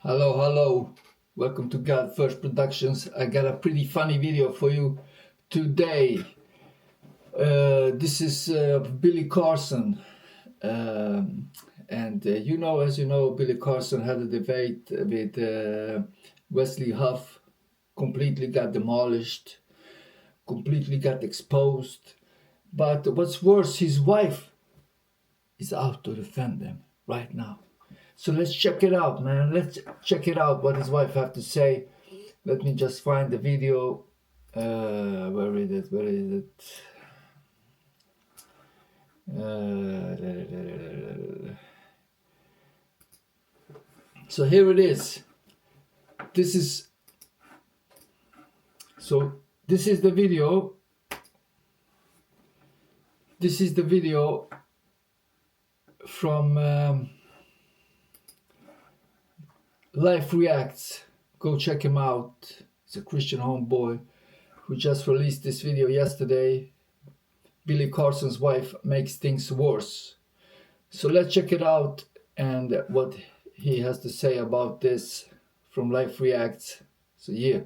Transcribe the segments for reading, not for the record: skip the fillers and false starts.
Hello, hello. Welcome to God First Productions. I got a pretty funny video for you today. This is Billy Carson. As you know, Billy Carson had a debate with Wes Huff, completely got demolished, completely got exposed. But what's worse, his wife is out to defend them right now. So let's check it out, man. Let's check it out, what his wife have to say. Let me just find the video. Where is it? Where is it? So here it is. This is the video. This is the video from Life Reacts. Go check him out. It's a Christian homeboy who just released this video yesterday. Billy Carson's wife makes things worse. So let's check it out and what he has to say about this from Life Reacts. So yeah,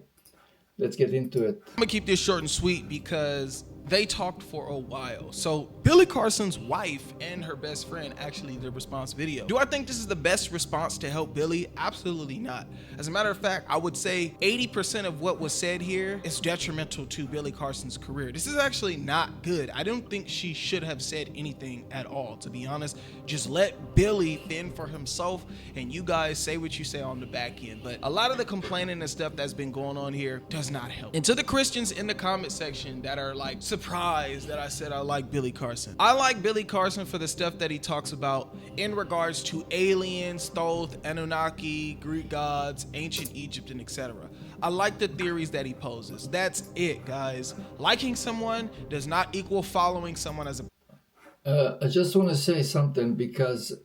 let's get into it. I'm gonna keep this short and sweet because they talked for a while. So Billy Carson's wife and her best friend actually did a response video. Do I think this is the best response to help Billy? Absolutely not. As a matter of fact, I would say 80% of what was said here is detrimental to Billy Carson's career. This is actually not good. I don't think she should have said anything at all, to be honest. Just let Billy fend for himself and you guys say what you say on the back end. But a lot of the complaining and stuff that's been going on here does not help. And to the Christians in the comment section that are like surprised that I said I like Billy Carson. I like Billy Carson for the stuff that he talks about in regards to aliens, Thoth, Anunnaki, Greek gods, ancient Egypt, and etc. I like the theories that he poses. That's it, guys. Liking someone does not equal following someone as a... I just want to say something because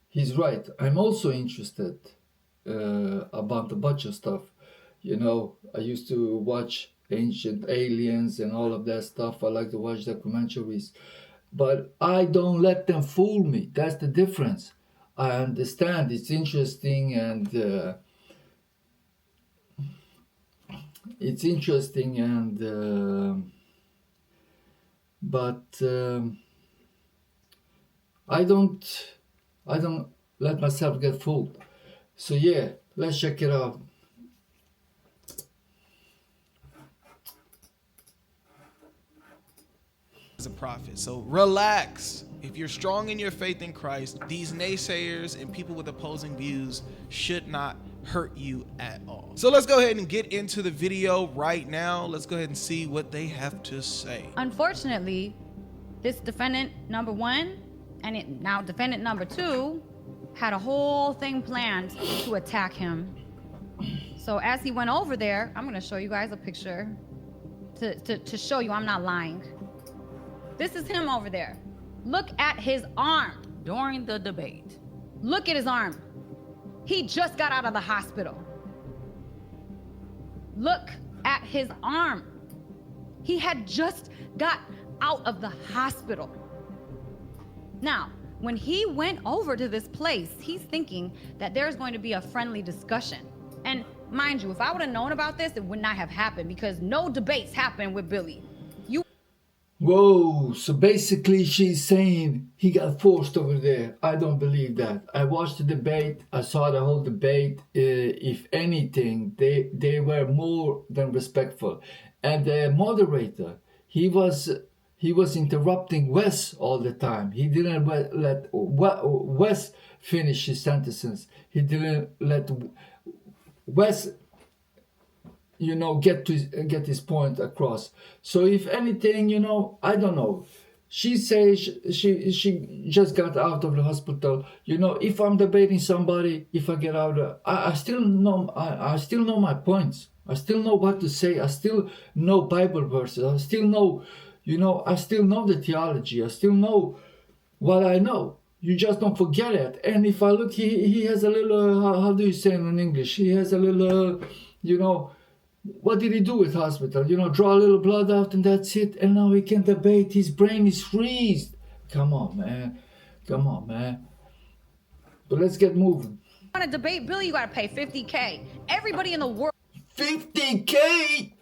he's right. I'm also interested about a bunch of stuff. You know, I used to watch Ancient Aliens and all of that stuff. I like to watch documentaries. But I don't let them fool me. That's the difference. I understand it's interesting and but I don't let myself get fooled. So yeah, let's check it out. As a prophet. So relax. If you're strong in your faith in Christ, these naysayers and people with opposing views should not hurt you at all. So let's go ahead and get into the video right now. Let's go ahead and see what they have to say. Unfortunately, this defendant number one and now defendant number two had a whole thing planned to attack him. So as he went over there, I'm going to show you guys a picture to show you I'm not lying. This is him over there. Look at his arm during the debate. Look at his arm. He just got out of the hospital. Look at his arm. He had just got out of the hospital. Now, when he went over to this place, he's thinking that there's going to be a friendly discussion. And mind you, if I would have known about this, it would not have happened because no debates happen with Billy. Whoa, so basically she's saying he got forced over there. I don't believe that. I watched the debate. I saw the whole debate. If anything, they were more than respectful. And the moderator, he was interrupting Wes all the time. He didn't let Wes finish his sentences. He didn't let Wes get his point across. So if anything, I don't know. She says she just got out of the hospital. If I'm debating somebody, if I get out, I still know my points. I still know what to say. I still know Bible verses. I still know, I still know the theology. I still know what I know. You just don't forget it. And if I look, he has a little, how do you say it in English? He has a little, what did he do with hospital? Draw a little blood out and that's it. And now he can debate. His brain is freezed. Come on, man. But let's get moving. want to debate Billy, you got to pay $50K. Everybody in the world 50K?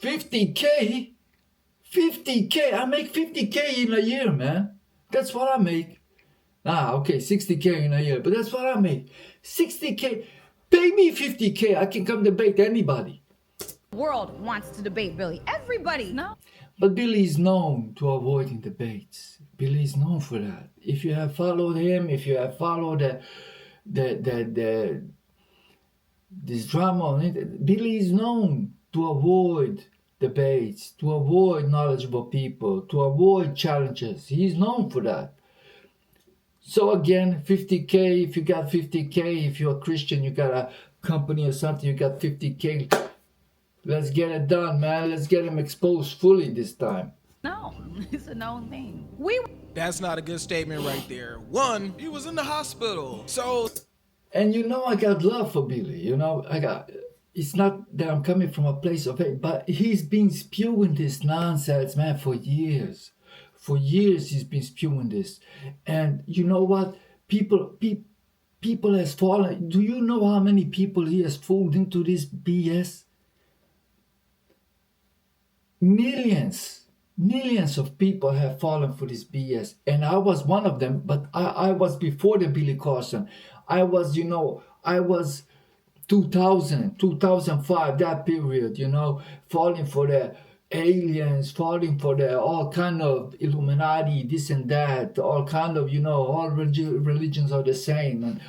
50K? 50K? I make 50K in a year, man. That's what I make. Okay, 60K in a year, but that's what I make. 60K. Pay me 50K. I can come debate anybody. world wants to debate Billy. Everybody. No. But Billy is known to avoiding debates. Billy is known for that. If you have followed him, if you have followed this drama on it, Billy is known to avoid debates, to avoid knowledgeable people, to avoid challenges. He's known for that. So again, 50K, if you got 50K, if you're a Christian, you got a company or something, you got 50K. Let's get it done, man. Let's get him exposed fully this time. No, it's a known thing. That's not a good statement right there. One, he was in the hospital. So... And you know I got love for Billy. You know, it's not that I'm coming from a place of hate, but he's been spewing this nonsense, man, for years. For years he's been spewing this. And you know what? People has fallen. Do you know how many people he has fooled into this BS? Millions of people have fallen for this BS. And I was one of them, but I was before the Billy Carson. I was 2000, 2005, that period, falling for the aliens, falling for the all kind of Illuminati, this and that, all kind of, all religions are the same. And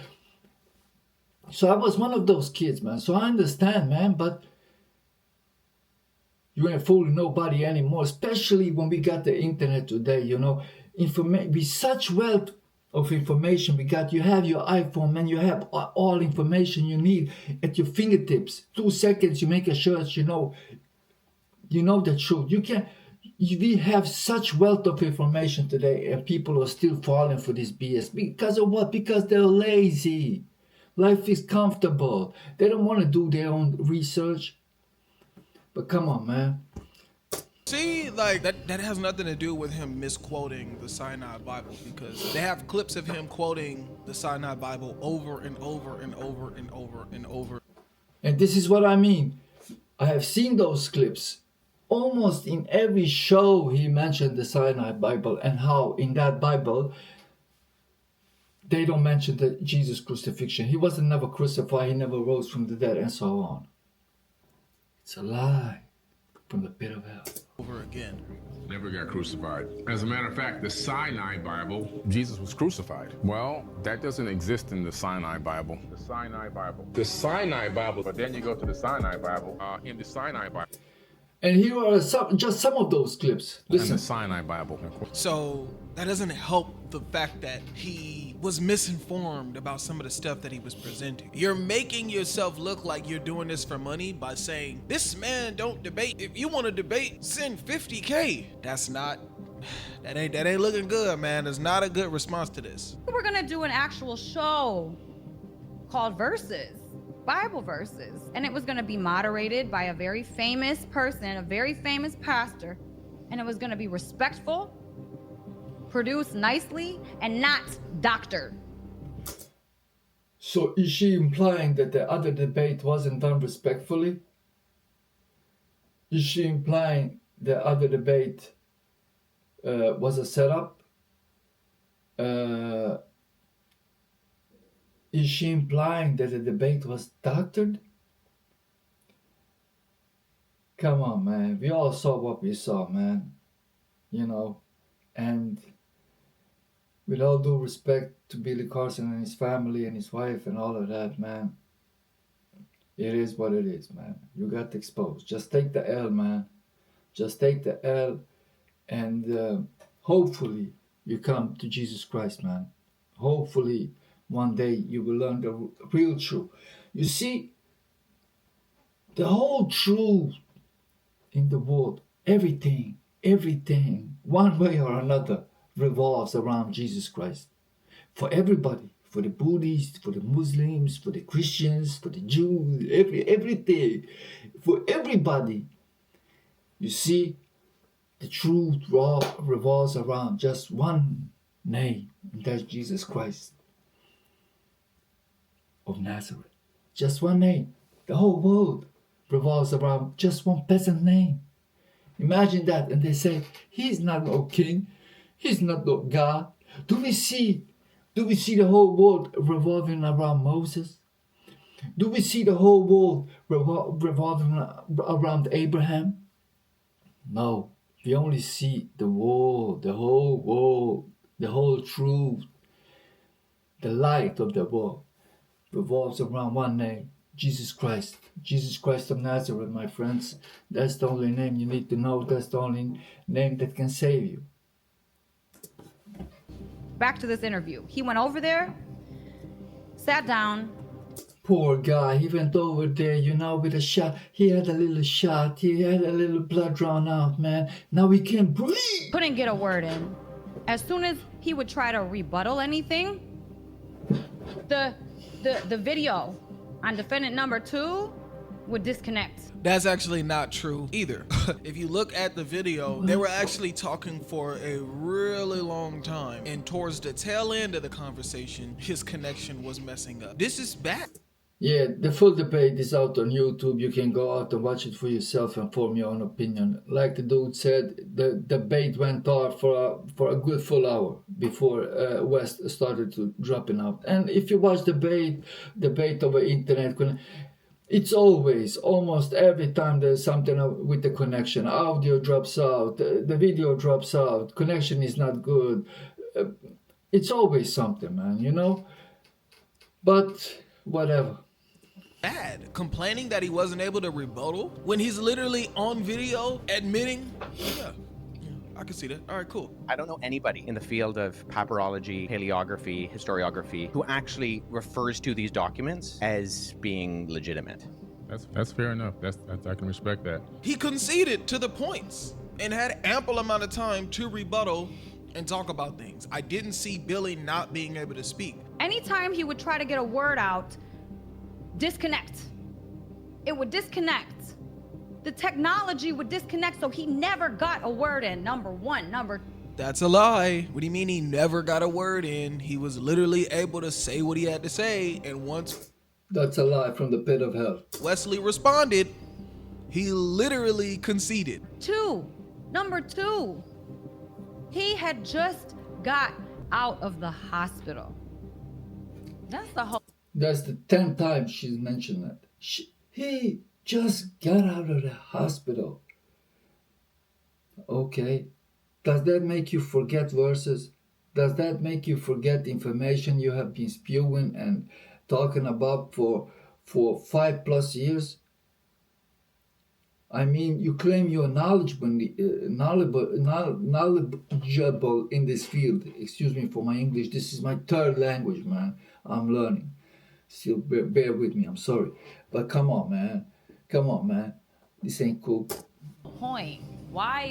so I was one of those kids, man. So I understand, man, but you ain't fooling nobody anymore, especially when we got the internet today, with such wealth of information we got. You have your iPhone, man, you have all information you need at your fingertips. 2 seconds, you make a search, you know the truth. We have such wealth of information today, and people are still falling for this BS. Because of what? Because they're lazy. Life is comfortable. They don't want to do their own research. But come on, man. See, like, that has nothing to do with him misquoting the Sinai Bible, because they have clips of him quoting the Sinai Bible over and over and over and over and over. And this is what I mean. I have seen those clips. Almost in every show he mentioned the Sinai Bible, and how in that Bible they don't mention the Jesus crucifixion. He wasn't never crucified, he never rose from the dead, and so on. It's a lie from the pit of hell. Over again. Never got crucified. As a matter of fact, the Sinai Bible, Jesus was crucified. Well, that doesn't exist in the Sinai Bible. the Sinai Bible. The Sinai Bible, but then you go to the Sinai Bible. In the Sinai Bible. And here are just some of those clips. And Listen. the Sinai Bible. So that doesn't help the fact that he was misinformed about some of the stuff that he was presenting. You're making yourself look like you're doing this for money by saying, this man don't debate. If you want to debate, send 50K. That ain't looking good, man. It's not a good response to this. We're gonna do an actual show called Verses, Bible Verses, and it was gonna be moderated by a very famous person, a very famous pastor, and it was gonna be respectful, produced nicely, and not doctored. So is she implying that the other debate wasn't done respectfully? Is she implying the other debate was a setup? Is she implying that the debate was doctored? Come on, man. We all saw what we saw, man. And with all due respect to Billy Carson and his family and his wife and all of that, man, it is what it is, man. You got exposed. Just take the L, man. Just take the L, and hopefully you come to Jesus Christ, man. Hopefully one day you will learn the real truth. You see, the whole truth in the world, everything, one way or another, revolves around Jesus Christ. For everybody, for the Buddhists, for the Muslims, for the Christians, for the Jews, everything, for everybody. You see, the truth revolves around just one name, And that's Jesus Christ of Nazareth. Just one name. The whole world revolves around just one peasant name. Imagine that. And they say, he's not no king. He's not no God. Do we see the whole world revolving around Moses? Do we see the whole world revolving around Abraham? No. We only see the world, the whole world, the whole truth. The light of the world revolves around one name, Jesus Christ. Jesus Christ of Nazareth, my friends. That's the only name you need to know. That's the only name that can save you. Back to this interview. He went over there, sat down. Poor guy, he went over there, with a shot. He had a little shot. He had a little blood drawn out, man. Now he can't breathe. Couldn't get a word in. As soon as he would try to rebuttal anything, the video on defendant number 2 would disconnect. That's actually not true either. If you look at the video, they were actually talking for a really long time. And towards the tail end of the conversation, his connection was messing up. This is bad. Yeah, the full debate is out on YouTube. You can go out and watch it for yourself and form your own opinion. Like the dude said, the debate went on for a good full hour before Wes started to dropping out. And if you watch debate over internet, it's always, almost every time there's something with the connection. Audio drops out, the video drops out, connection is not good. It's always something, man, But whatever. Bad. Complaining that he wasn't able to rebuttal when he's literally on video admitting, yeah, I can see that. All right, cool. I don't know anybody in the field of papyrology, paleography, historiography who actually refers to these documents as being legitimate. That's fair enough. That's I can respect that. He conceded to the points and had ample amount of time to rebuttal and talk about things. I didn't see Billy not being able to speak. Anytime he would try to get a word out, disconnect. It would disconnect. The technology would disconnect, so he never got a word in, number 1. That's a lie. What do you mean he never got a word in? He was literally able to say what he had to say, and once... That's a lie from the pit of hell. Wesley responded, he literally conceded. Number 2. He had just got out of the hospital. That's the 10th time she's mentioned that. He just got out of the hospital. Okay. Does that make you forget verses? Does that make you forget information you have been spewing and talking about for 5+ years? I mean, you claim you're knowledgeable in this field. Excuse me for my English. This is my 3rd language, man. I'm learning. Still bear with me. I'm sorry. But come on, man. This ain't cool. Point. Why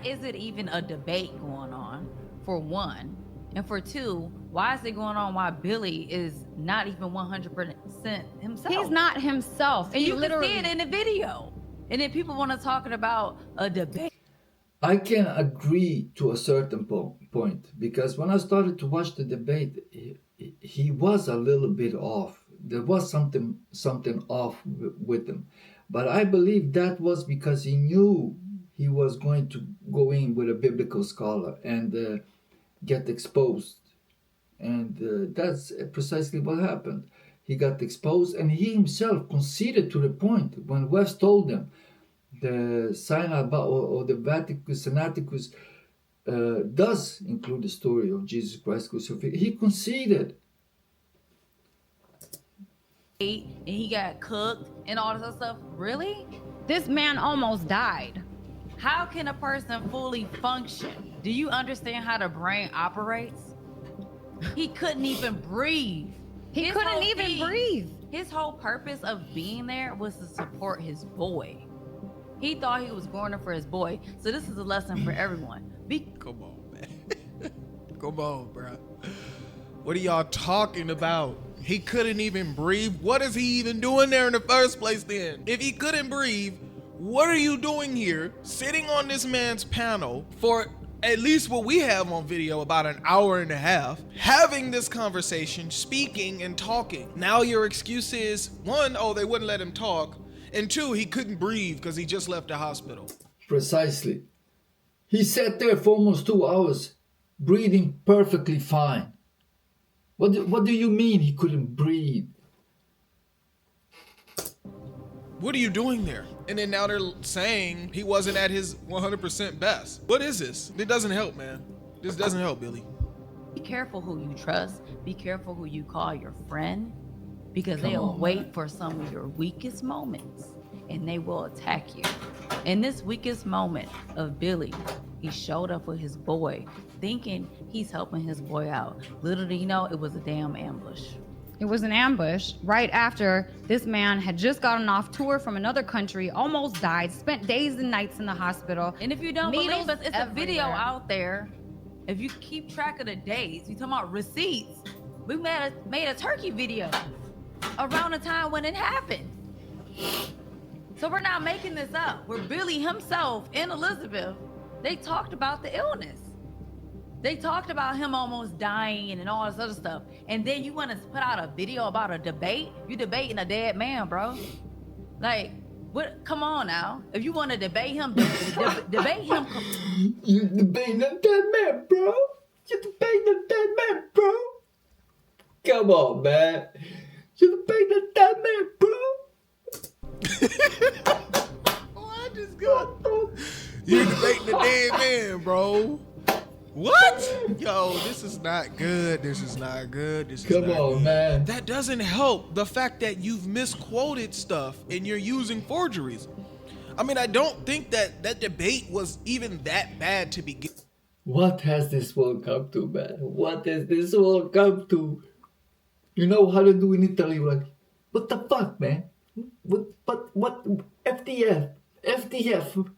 is it even a debate going on, for 1? And for 2, why is it going on while Billy is not even 100% himself? He's not himself. And you literally see it in the video. And then people want to talk about a debate. I can agree to a certain point, because when I started to watch the debate, he was a little bit off. There was something off with him. But I believe that was because he knew he was going to go in with a biblical scholar and get exposed. And that's precisely what happened. He got exposed, and he himself conceded to the point when Wes told him the Synod or the Vaticanus Sinaiticus does include the story of Jesus Christ crucifixion. He conceded. And he got cooked and all this other stuff. Really? This man almost died. How can a person fully function? Do you understand how the brain operates? He couldn't even breathe. He couldn't even breathe. His whole purpose of being there was to support his boy. He thought he was going there for his boy. So this is a lesson for everyone. Come on, man. Come on, bro. What are y'all talking about? He couldn't even breathe. What is he even doing there in the first place then? If he couldn't breathe, what are you doing here sitting on this man's panel for at least what we have on video, about an hour and a half, having this conversation, speaking and talking. Now your excuse is, one, oh, they wouldn't let him talk, and two, he couldn't breathe because he just left the hospital. Precisely. He sat there for almost 2 hours, breathing perfectly fine. What do you mean he couldn't breathe? What are you doing there? And then now they're saying he wasn't at his 100% best. What is this? It doesn't help, man. This doesn't help, Billy. Be careful who you trust. Be careful who you call your friend, because Come they'll on, wait man. for some of your weakest moments and they will attack you. In this weakest moment of Billy, he showed up with his boy, thinking he's helping his boy out. Little did he know it was a damn ambush. It was an ambush right after this man had just gotten off tour from another country, almost died, spent days and nights in the hospital. And if you don't Needles believe us, it's a video everywhere. out there. If you keep track of the days, you talking about receipts. We made a turkey video around the time when it happened. So we're not making this up. Where Billy himself and Elizabeth, they talked about the illness. They talked about him almost dying and all this other stuff. And then you want to put out a video about a debate? You debating a dead man, bro. Like, what? Come on now. If you want to debate him, debate him. You debating a dead man, bro. You debating a dead man, bro. Come on, man. You debating a dead man, bro. What is going on? You're debating the dead man, bro. What? Yo, this is not good. This is not good. This is Come not on, good. man. That doesn't help the fact that you've misquoted stuff and you're using forgeries. I mean, I don't think that debate was even that bad to begin. What has this world come to, man? What has this world come to? You know how to do in Italy, like, what the fuck, man? What, FDF.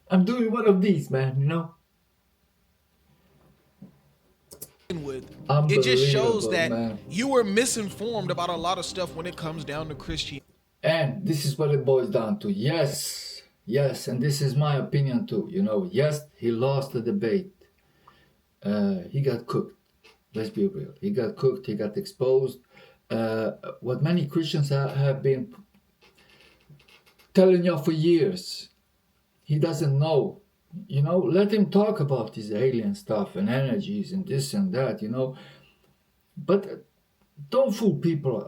I'm doing one of these, man, you know? With. It just shows Unbelievable, that man. you were misinformed about a lot of stuff when it comes down to Christianity. And this is what it boils down to. Yes, and this is my opinion too. You know, yes, he lost the debate. He got cooked. Let's be real. He got cooked. He got exposed. What many Christians have been telling you for years. He doesn't know. You know, let him talk about this alien stuff and energies and this and that, you know. But don't fool people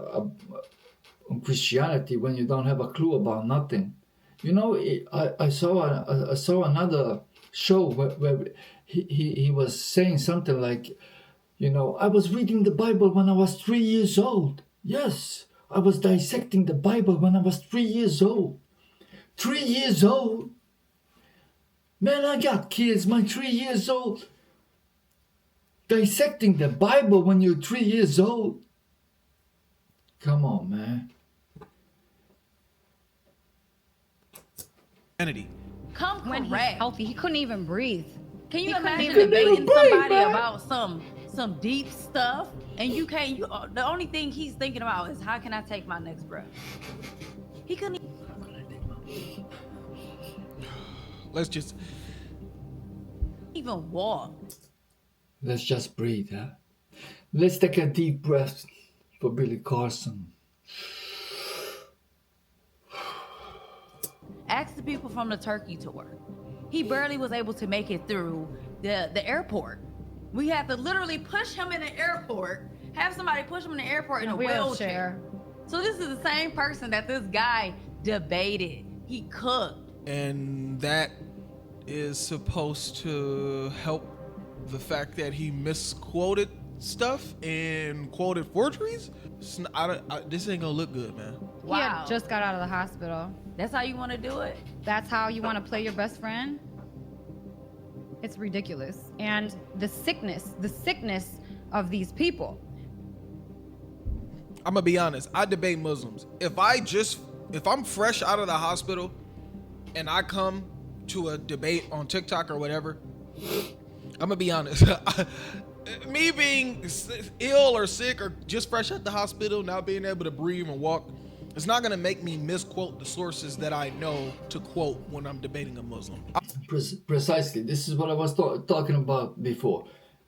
on Christianity when you don't have a clue about nothing. You know, I saw another show where he was saying something like, you know, I was reading the Bible when I was 3 years old. Yes, I was dissecting the Bible when I was 3 years old. 3 years old? Man, I got kids, my 3 years old. Dissecting the Bible when you're 3 years old? Come on, man. Come When he's correct. healthy, he couldn't even breathe. Can you He couldn't imagine even debating breathe, somebody man. about some deep stuff, and you can't? You the only thing he's thinking about is how can I take my next breath? He couldn't Let's just. even walk. Let's just breathe, huh? Let's take a deep breath for Billy Carson. Ask the people from the Turkey tour. He barely was able to make it through the airport. We had to literally push him in the airport, have somebody push him in the airport in a wheelchair. So this is the same person that this guy debated. He cooked. And that is supposed to help the fact that he misquoted stuff and quoted forgeries. This ain't gonna look good, man. He Wow. had just got out of the hospital. That's how you want to do it? That's how you want to play your best friend? It's ridiculous. And the sickness of these people. I'm gonna be honest. I debate Muslims. If I'm fresh out of the hospital and I come to a debate on TikTok or whatever, I'm gonna be honest. Me being ill or sick or just fresh out the hospital, not being able to breathe and walk, It's not gonna make me misquote the sources that I know to quote when I'm debating a Muslim. Precisely. This is what I was talking about before.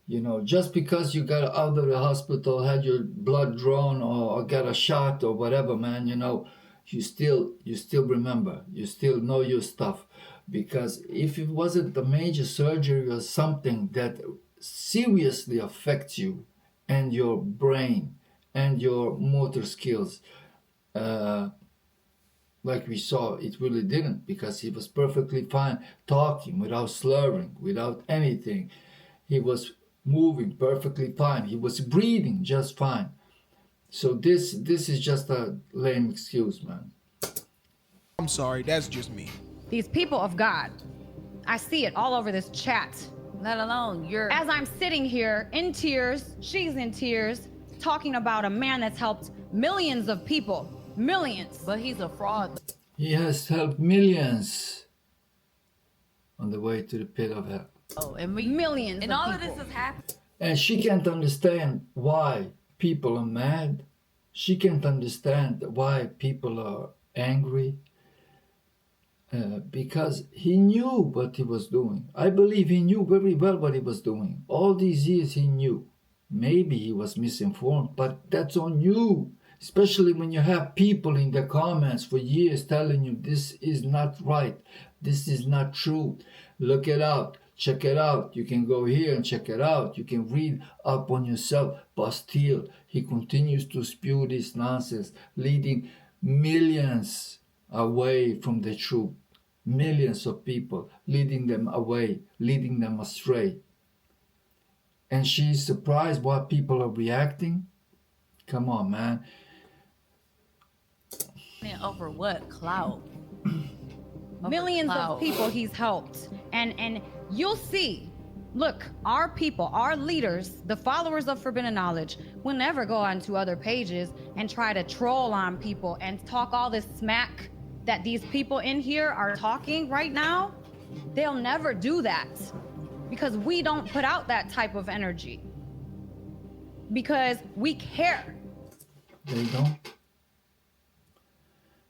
You know, just because you got out of the hospital, had your blood drawn, or got a shot or whatever, man, you know, you still remember, you still know your stuff. Because if it wasn't a major surgery or something that seriously affects you and your brain and your motor skills, like we saw, it really didn't, because he was perfectly fine talking without slurring, without anything. He was moving perfectly fine. He was breathing just fine. So this is just a lame excuse, man. I'm sorry, that's just me. These people of God, I see it all over this chat. Let alone you're. As I'm sitting here in tears, she's in tears, talking about a man that's helped millions of people. Millions. But he's a fraud. He has helped millions on the way to the pit of hell. Oh, and Millions and of all people. of this has happened. And she can't understand why people are mad. She can't understand why people are angry. Because he knew what he was doing. I believe he knew very well what he was doing. All these years he knew. Maybe he was misinformed, but that's on you. Especially when you have people in the comments for years telling you this is not right, this is not true. Look it out, check it out. You can go here and check it out. You can read up on yourself. But still, he continues to spew this nonsense, leading millions away from the truth. Millions of people, leading them away, leading them astray. And she's surprised why people are reacting. Come on, man. Over what? Clout. Over Millions clout. of people he's helped. And you'll see, look, our people, our leaders, the followers of Forbidden Knowledge, will never go onto other pages and try to troll on people and talk all this smack that these people in here are talking right now. They'll never do that, because we don't put out that type of energy, because we care. They don't.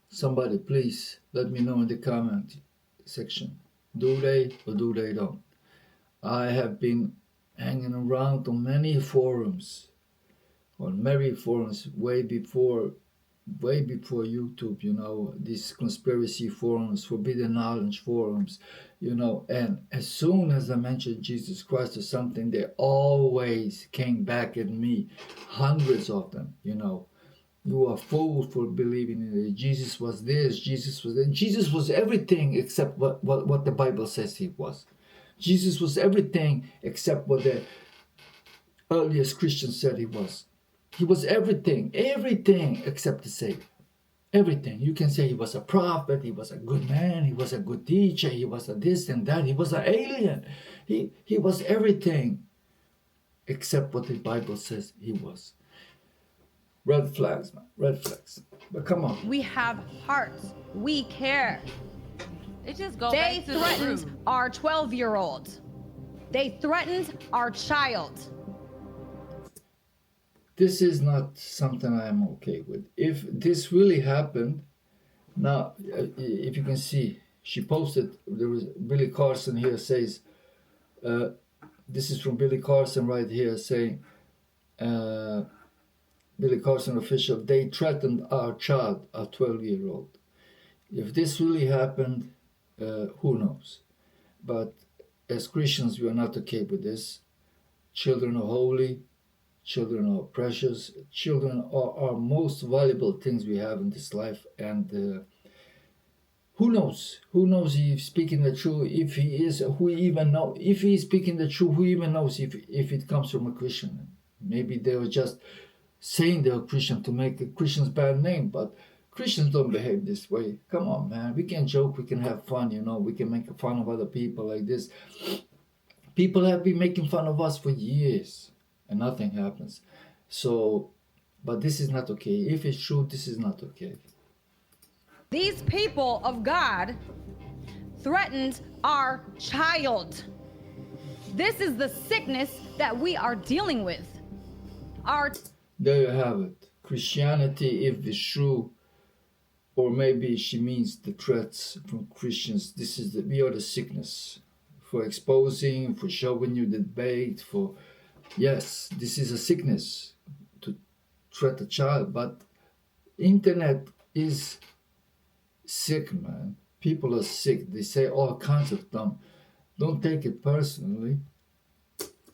Somebody please let me know in the comment section. Do they or do they don't? I have been hanging around on many forums, way before YouTube, you know, these conspiracy forums, forbidden knowledge forums, you know, and as soon as I mentioned Jesus Christ or something, they always came back at me, hundreds of them, you know. You are fools for believing in it. Jesus was this, Jesus was that. Jesus was everything except what the Bible says he was. Jesus was everything except what the earliest Christians said he was. He was everything except the Savior. Everything. You can say he was a prophet, he was a good man, he was a good teacher, he was a this and that, he was an alien. He was everything except what the Bible says he was. Red flags, man. Red flags. But come on. We have hearts. We care. It just goes They back to the threatened truth. our 12-year-old. They threatened our child. This is not something I am okay with. If this really happened, now, if you can see, she posted, there was Billy Carson here says, this is from Billy Carson right here saying, Billy Carson official, they threatened our child, our 12-year-old. If this really happened, who knows? But as Christians, we are not okay with this. Children are holy. Children are precious. Children are our most valuable things we have in this life. And who knows? Who knows if he's speaking the truth? If he is, who even know? If he's speaking the truth, who even knows if it comes from a Christian? Maybe they were just saying they're Christian to make a Christian's bad name, but Christians don't behave this way. Come on, man. We can joke, we can have fun, you know. We can make fun of other people like this. People have been making fun of us for years, and nothing happens. So, but this is not okay. If it's true, this is not okay. These people of God threatened our child. This is the sickness that we are dealing with. There you have it. Christianity, if it's true, or maybe she means the threats from Christians. We are the sickness for exposing, for showing you the debate, for, yes, this is a sickness to threat a child, but internet is sick, man. People are sick. They say all kinds of dumb. Don't take it personally.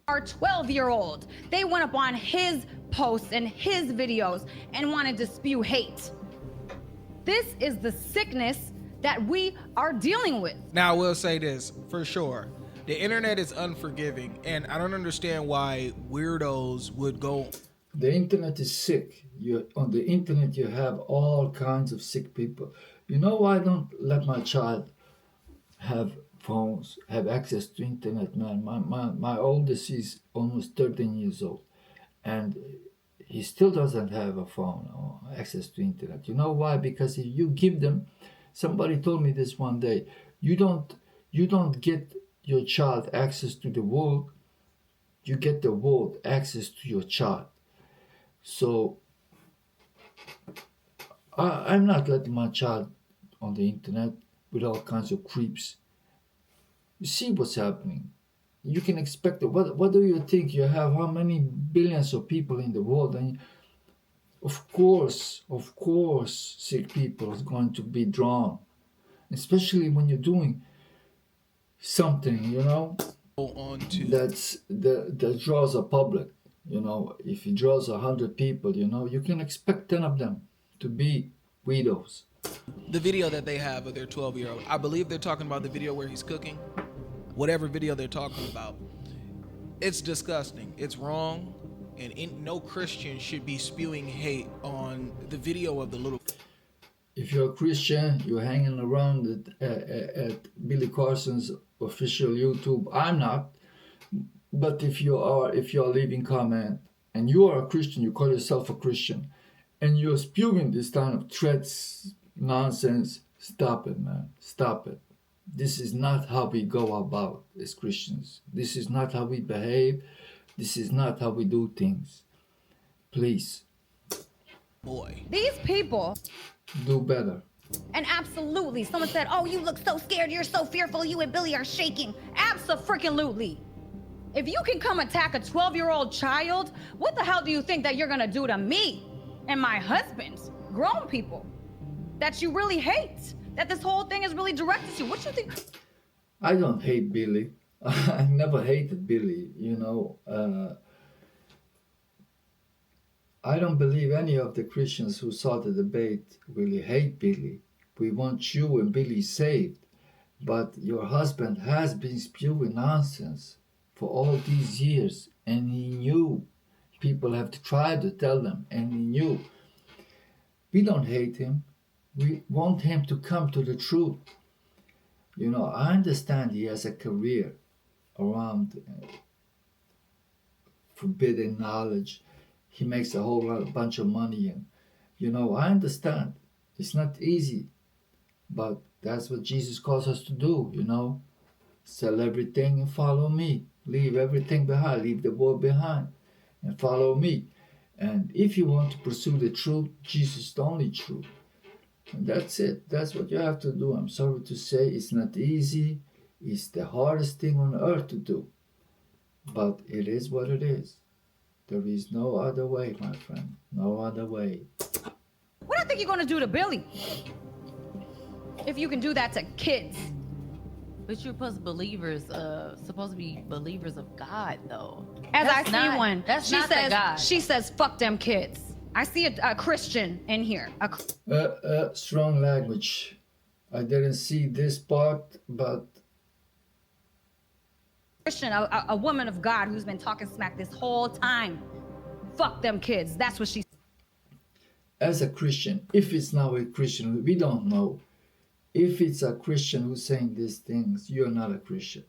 Our 12-year-old. They went up on his posts and his videos and wanted to spew hate. This is the sickness that we are dealing with. Now, I will say this for sure. The internet is unforgiving, and I don't understand why weirdos would go. The internet is sick. On the internet, you have all kinds of sick people. You know why I don't let my child have phones, have access to internet, man? My oldest is almost 13 years old, and he still doesn't have a phone or access to internet. You know why? Because if you give them, somebody told me this one day, you don't get your child access to the world, you get the world access to your child. So I'm not letting my child on the internet with all kinds of creeps. You see what's happening. You can expect it. What do you think? You have how many billions of people in the world, and of course, sick people is going to be drawn, especially when you're doing something, that draws a public. If it draws 100 people, you can expect 10 of them to be widows. The video that they have of their 12-year-old, I believe they're talking about the video where he's cooking. Whatever video they're talking about, it's disgusting. It's wrong, and no Christian should be spewing hate on the video of the little. If you're a Christian, you're hanging around at Billy Carsons' official YouTube. I'm not. But if you're leaving comment and you are a Christian, you call yourself a Christian, and you're spewing this kind of threats, nonsense, stop it, man. Stop it. This is not how we go about as Christians. This is not how we behave. This is not how we do things. Please. Boy. These people do better. And absolutely, someone said, oh, you look so scared, you're so fearful, you and Billy are shaking. Abso-freaking-lutely. If you can come attack a 12-year-old child, what the hell do you think that you're gonna do to me and my husband, grown people, that you really hate? That this whole thing is really directed to you? What you think? I don't hate Billy. I never hated Billy, I don't believe any of the Christians who saw the debate really hate Billy. We want you and Billy saved. But your husband has been spewing nonsense for all these years, and he knew. People have tried to tell them, and he knew. We don't hate him. We want him to come to the truth. I understand he has a career around forbidden knowledge. He makes a bunch of money, and I understand. It's not easy, but that's what Jesus calls us to do. Sell everything and follow me. Leave everything behind. Leave the world behind, and follow me. And if you want to pursue the truth, Jesus is the only truth. And that's it. That's what you have to do. I'm sorry to say it's not easy. It's the hardest thing on earth to do. But it is what it is. There is no other way, my friend. No other way. What do you think you're going to do to Billy? If you can do that to kids. But you're supposed to be believers of God, though. As That's I not- see one, that's she not the says, God. she says, fuck them kids. I see a Christian in here. Strong language. I didn't see this part, but Christian, a woman of God who's been talking smack this whole time. Fuck them kids. That's what she said. As a Christian, if it's now a Christian, we don't know. If it's a Christian who's saying these things, you're not a Christian.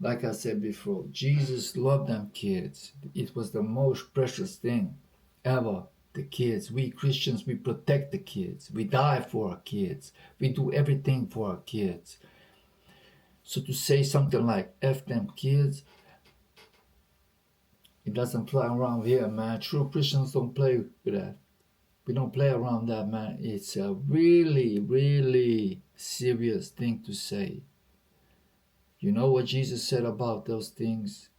Like I said before, Jesus loved them kids. It was the most precious thing ever. The kids. We Christians, we protect the kids. We die for our kids. We do everything for our kids. So to say something like F them kids, it doesn't fly around here, man. True Christians don't play with that. We don't play around that, man. It's a really, really serious thing to say. You know what Jesus said about those things?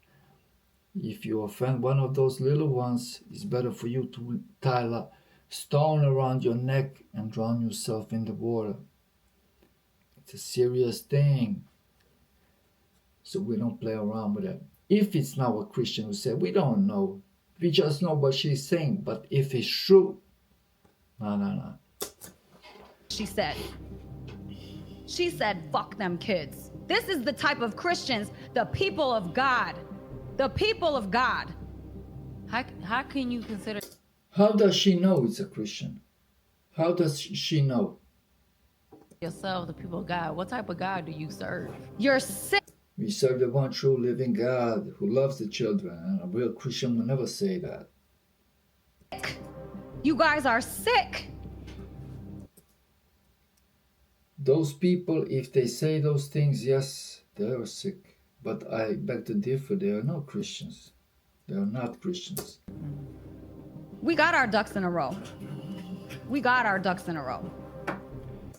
If you offend one of those little ones, it's better for you to tie a stone around your neck and drown yourself in the water. It's a serious thing. So we don't play around with it. If it's now a Christian who said, we don't know. We just know what she's saying. But if it's true, no. She said, fuck them kids. This is the type of Christians, the people of God. The people of God. How can you consider How does she know it's a Christian? How does she know? yourself the people of God? What type of God do you serve? You're sick. We serve the one true living God who loves the children, and a real Christian will never say that. You guys are sick. Those people, if they say those things, yes, they are sick. But I beg to differ, they are not Christians. They are not Christians. We got our ducks in a row. We got our ducks in a row.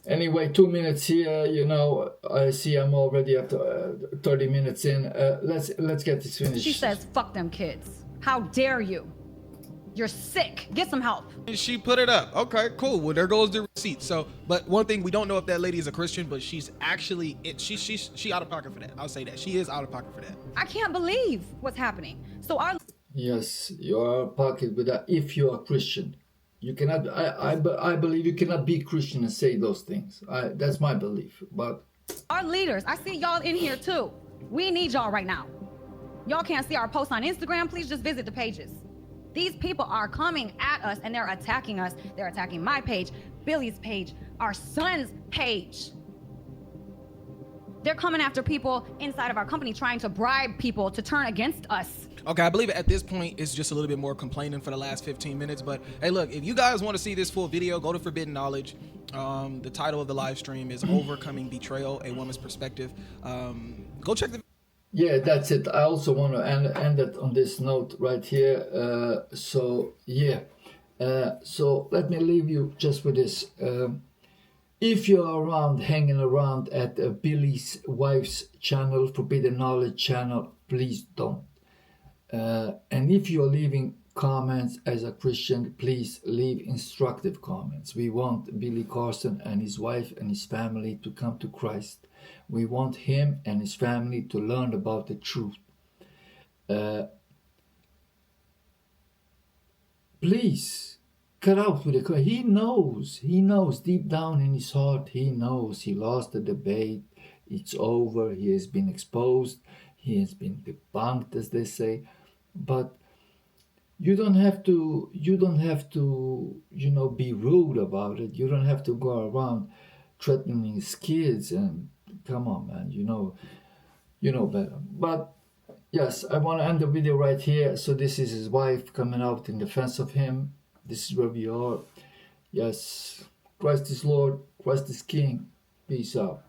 Anyway, 2 minutes here, you know, I see I'm already up to 30 minutes in. Let's get this finished. She says, fuck them kids. How dare you? You're sick. Get some help. She put it up. Okay, cool. Well, there goes the receipt. So, but one thing, we don't know if that lady is a Christian, but she's actually she out of pocket for that. I'll say that she is out of pocket for that. I can't believe what's happening. So our Yes, you are out of pocket with that if you are Christian. You cannot, I believe you cannot be Christian and say those things. That's my belief. But leaders, I see y'all in here too. We need y'all right now. Y'all can't see our posts on Instagram. Please just visit the pages. These people are coming at us and they're attacking us. They're attacking my page, Billy's page, our son's page. They're coming after people inside of our company, trying to bribe people to turn against us. Okay, I believe at this point it's just a little bit more complaining for the last 15 minutes. But hey, look, if you guys want to see this full video, go to Forbidden Knowledge. The title of the live stream is Overcoming Betrayal, A Woman's Perspective. Go check the yeah, that's it. I also want to end it on this note right here. So let me leave you just with this. If you're around, hanging around at Billy's wife's channel, Forbidden Knowledge channel, please don't. And if you're leaving comments as a Christian, please leave instructive comments. We want Billy Carson and his wife and his family to come to Christ. We want him and his family to learn about the truth. Please cut out with the. He knows deep down in his heart. He knows he lost the debate. It's over. He has been exposed. He has been debunked, as they say. But you don't have to, be rude about it. You don't have to go around threatening his kids and come on, man, you know better. But yes, I want to end the video right here. So this is his wife coming out in defense of him. This is where we are. Yes, Christ is Lord, Christ is King. Peace out.